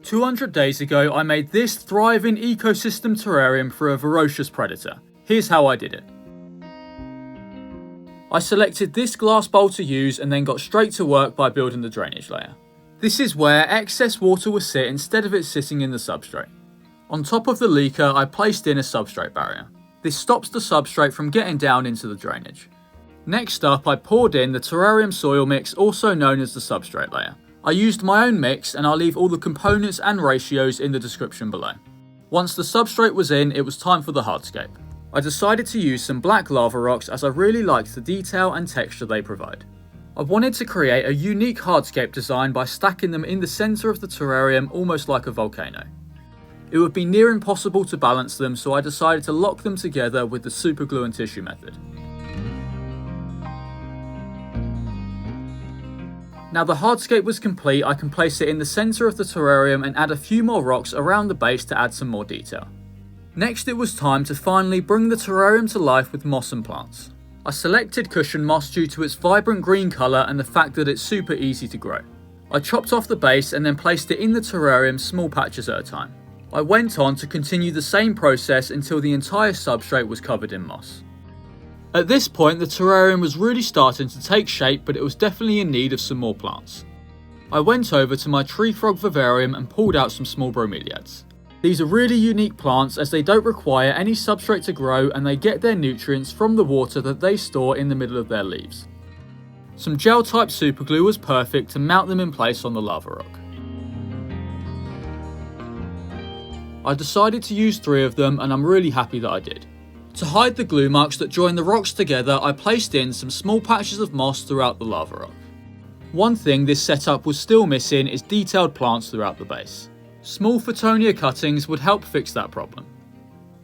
200 days ago, I made this thriving ecosystem terrarium for a voracious predator. Here's how I did it. I selected this glass bowl to use and then got straight to work by building the drainage layer. This is where excess water will sit instead of it sitting in the substrate. On top of the leaker, I placed in a substrate barrier. This stops the substrate from getting down into the drainage. Next up, I poured in the terrarium soil mix, also known as the substrate layer. I used my own mix, and I'll leave all the components and ratios in the description below. Once the substrate was in, it was time for the hardscape. I decided to use some black lava rocks as I really liked the detail and texture they provide. I wanted to create a unique hardscape design by stacking them in the centre of the terrarium almost like a volcano. It would be near impossible to balance them, so I decided to lock them together with the super glue and tissue method. Now the hardscape was complete, I can place it in the centre of the terrarium and add a few more rocks around the base to add some more detail. Next it was time to finally bring the terrarium to life with moss and plants. I selected cushion moss due to its vibrant green colour and the fact that it's super easy to grow. I chopped off the base and then placed it in the terrarium small patches at a time. I went on to continue the same process until the entire substrate was covered in moss. At this point the terrarium was really starting to take shape, but it was definitely in need of some more plants. I went over to my tree frog vivarium and pulled out some small bromeliads. These are really unique plants as they don't require any substrate to grow and they get their nutrients from the water that they store in the middle of their leaves. Some gel type superglue was perfect to mount them in place on the lava rock. I decided to use 3 of them and I'm really happy that I did. To hide the glue marks that join the rocks together, I placed in some small patches of moss throughout the lava rock. One thing this setup was still missing is detailed plants throughout the base. Small Fittonia cuttings would help fix that problem.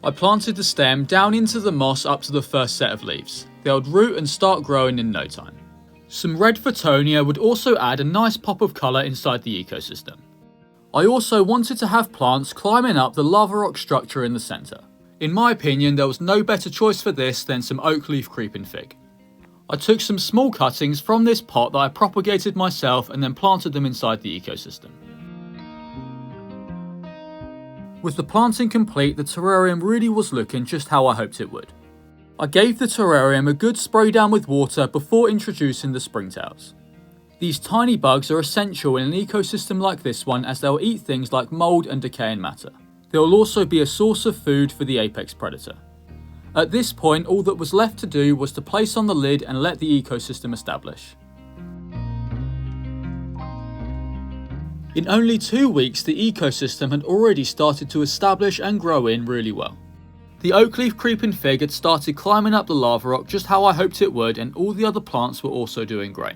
I planted the stem down into the moss up to the first set of leaves. They'll root and start growing in no time. Some red Fittonia would also add a nice pop of colour inside the ecosystem. I also wanted to have plants climbing up the lava rock structure in the centre. In my opinion, there was no better choice for this than some oak leaf creeping fig. I took some small cuttings from this pot that I propagated myself and then planted them inside the ecosystem. With the planting complete, the terrarium really was looking just how I hoped it would. I gave the terrarium a good spray down with water before introducing the springtails. These tiny bugs are essential in an ecosystem like this one as they'll eat things like mould and decaying matter. They will also be a source of food for the apex predator. At this point, all that was left to do was to place on the lid and let the ecosystem establish. In only 2 weeks, the ecosystem had already started to establish and grow in really well. The oak leaf creeping fig had started climbing up the lava rock just how I hoped it would, and all the other plants were also doing great.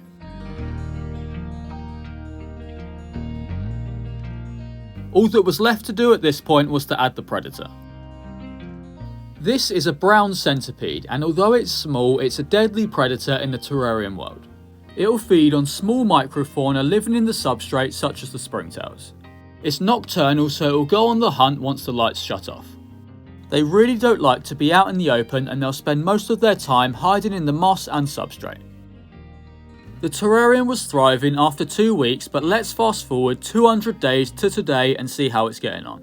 All that was left to do at this point was to add the predator. This is a brown centipede, and although it's small, it's a deadly predator in the terrarium world. It'll feed on small microfauna living in the substrate such as the springtails. It's nocturnal, so it'll go on the hunt once the lights shut off. They really don't like to be out in the open and they'll spend most of their time hiding in the moss and substrate. The terrarium was thriving after 2 weeks, but let's fast forward 200 days to today and see how it's getting on.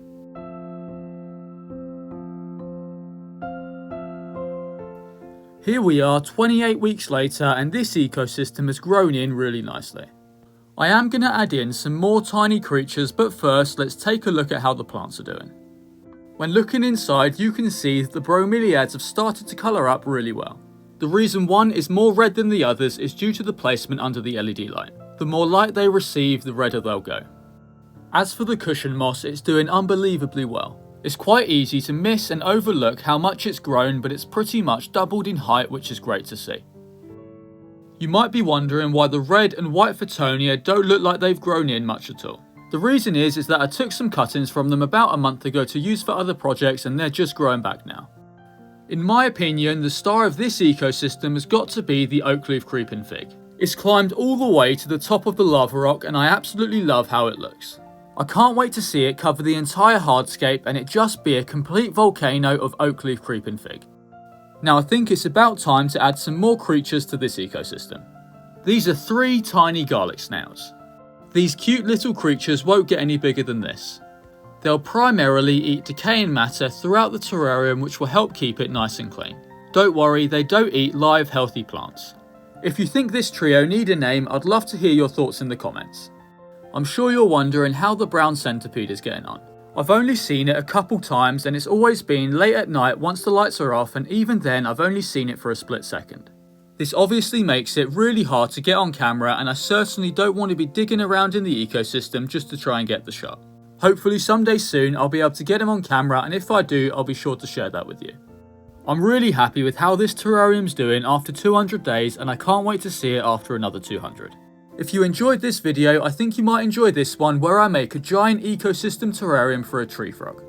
Here we are 28 weeks later and this ecosystem has grown in really nicely. I am going to add in some more tiny creatures, but first let's take a look at how the plants are doing. When looking inside, you can see that the bromeliads have started to colour up really well. The reason one is more red than the others is due to the placement under the LED light. The more light they receive, the redder they'll go. As for the cushion moss, it's doing unbelievably well. It's quite easy to miss and overlook how much it's grown, but it's pretty much doubled in height, which is great to see. You might be wondering why the red and white Fittonia don't look like they've grown in much at all. The reason is that I took some cuttings from them about a month ago to use for other projects and they're just growing back now. In my opinion, the star of this ecosystem has got to be the oak leaf creeping fig. It's climbed all the way to the top of the lava rock and I absolutely love how it looks. I can't wait to see it cover the entire hardscape and it just be a complete volcano of oak leaf creeping fig. Now I think it's about time to add some more creatures to this ecosystem. These are 3 tiny garlic snails. These cute little creatures won't get any bigger than this. They'll primarily eat decaying matter throughout the terrarium, which will help keep it nice and clean. Don't worry, they don't eat live healthy plants. If you think this trio need a name, I'd love to hear your thoughts in the comments. I'm sure you're wondering how the brown centipede is getting on. I've only seen it a couple times and it's always been late at night once the lights are off, and even then I've only seen it for a split second. This obviously makes it really hard to get on camera, and I certainly don't want to be digging around in the ecosystem just to try and get the shot. Hopefully someday soon I'll be able to get him on camera, and if I do, I'll be sure to share that with you. I'm really happy with how this terrarium's doing after 200 days, and I can't wait to see it after another 200. If you enjoyed this video, I think you might enjoy this one where I make a giant ecosystem terrarium for a tree frog.